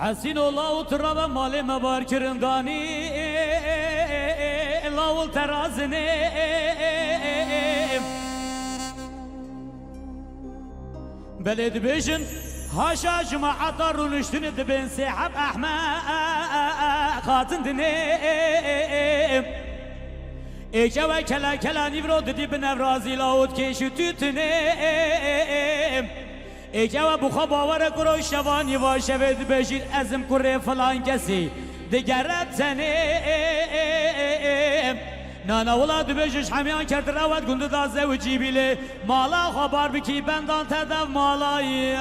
حسين الله وتراب مالي مبار كرنداني الله ترازني بلد بيجن هاشا جماعة رونشتني دبن سحب أحمد خاتن دنيم إيجا وكلا كلا نيفرو ددي بنفرازي لاود كيشو تتنيم ایجا بخوا باور کرو شوانی و شود بشید ازم کره فلان کسی دیگرت زنیم نانا ولاد بجش همیان کرد رواد گنده دازه و جیبیله مالا خبر بکی بندان تدف مالایی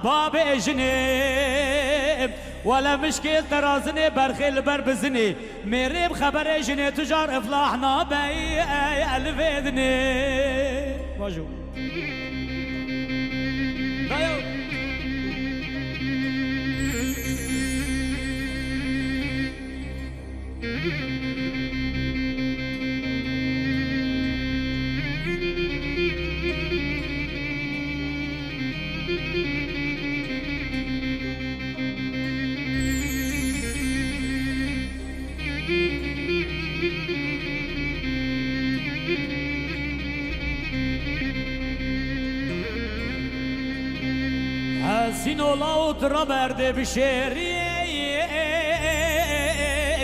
باب اجنیم ولا مشکل ترازنی برخیل بر بزنی میریم خبر اجنی تجار افلاح نابی الفیدنی باجو حسین اولا اترا برده بشیری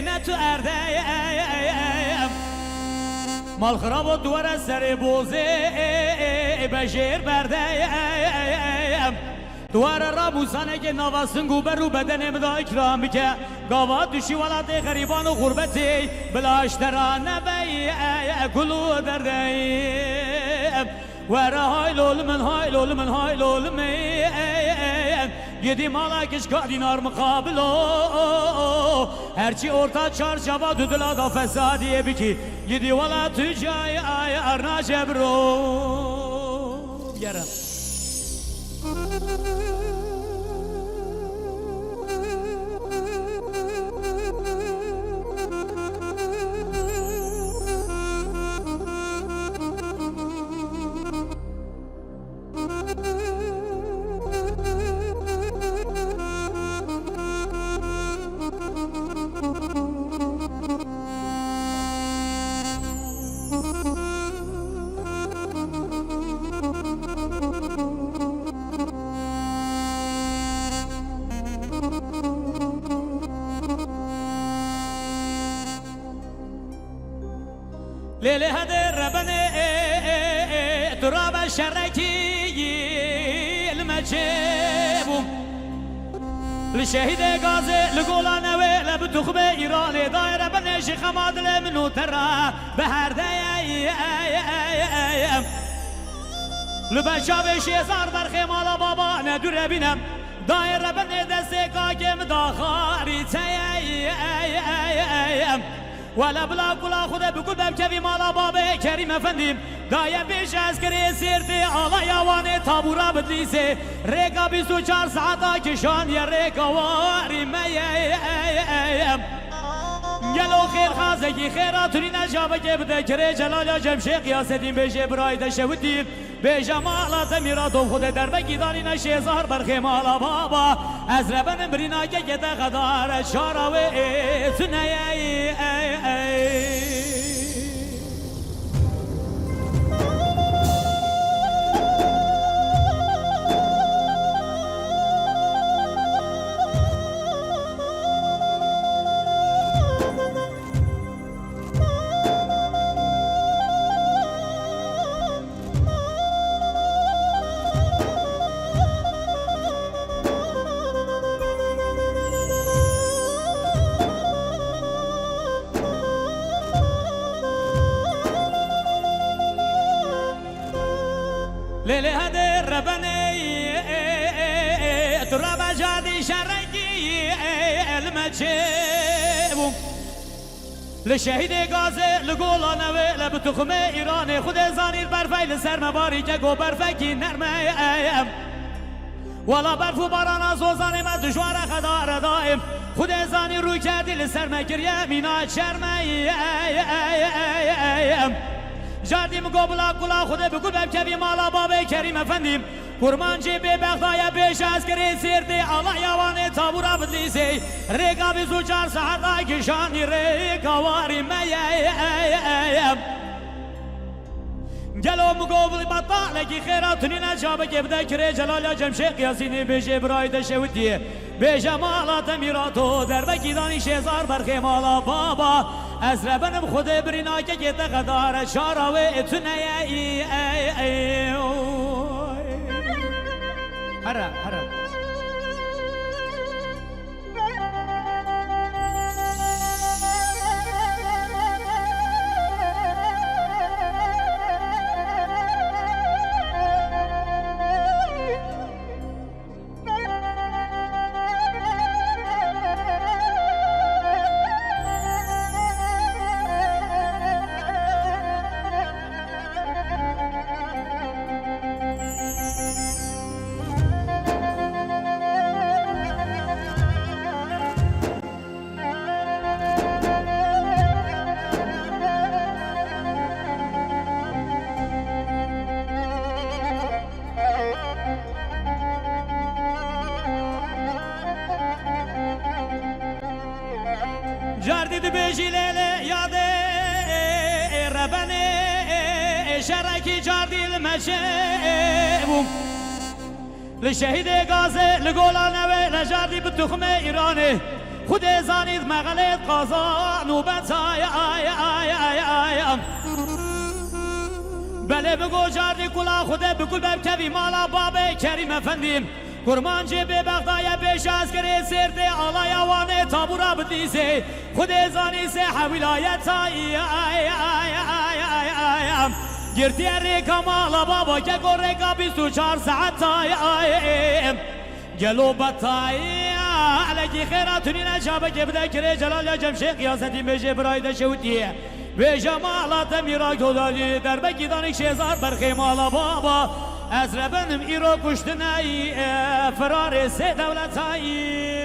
نه تو اردیم مال خراب و دوار سر بوزه بشیر بردیم دوار را بوسانه که نواسن گوبر رو بدنم دا اکرام بکه گاوات دوشی ولاد غریبان و غربتی بلاشتران نبی کلو دردیم ورا های لول من های لول من های لول من یدی مالا کشکا دینار مقابلو هرچی ارتا چارچابا دودلا دا فسادیه بکی یدی والا تو جای ارنا جبرو یرا ليلي هذا ربنا تراب الشركي المجيب لشهيد غازي لقولانا ويلا بتخبى إيراني دايرة بنشي خماد منو ترى بهر دايم لبشاب شيزار برخي مالا بابا ندور بينم دايرة بني دستي قاكم داخاري تايم ولا بلا كلا خدا بقول بكفي مالا بابا كريم افنديم دايم بيش عسكري سيرتي الله يواني طابورا بدليسي ريقا 24 ساعتا كشان يا ريقا واري ميم گلو خیر خازگی خیراتونی نجابه که بده کره جلال جمشق یاسدین بیشه برایده شودیم بیشه مالات میراتو خود در بگیدانی نشه زهر برخی مالا بابا از ربن برینا که گده قدار شاراوه سنه ليلي هذا ربني تراب جادي شرقي المجيب لشهيد غازي لقولانا ويلا بتخمي ايراني خود زاني البرفاي لسر مباري جاكو برفاكي نرمي ولا برف و باران از وزان ما دشوار خدار دائم خود ازانی روی کردی لسر مکر یمینات شرمیم جردیم گوبلا کلا خود بگو بکوی مالا باب کریم افندیم kurmancı be bektaya beş askeri sirdi Allah yavanı tabura bidlisi Reka biz uçar sahada kişani reka varim meyem Gelo mugobli batale ki khairatuni necabı gebde kire celal cemşek yasini beje brayde şevdi beje mala temirato derbeki dani şezar berkemala baba ezre benim xude birina ke gete kadar şara ve etneye Haram, haram. جردید بجیله یاده ربنه شرکی جردیل مشبوم لشهید غازه لگولانه و لجردی بتخم ایرانه خود زانید مغلط قازا نوبت آی بله بگو جردی کلا خود بگو بکوی مالا باب کریم افندیم kurmancı be Bagdaya beş askeri sirdi Allah yavanı tabura bidlisi Khud ezanise havilayet Girti reka mala baba ke goreka 24 saat Gelo batay aleki khairatuni necabı gebde kire celal cemşek yaseti beje brayde şevdiye ve cemala temira godali derbeki danik şezar berkemala baba از ربنم ایرو کشتنایی فرار سه دولتایی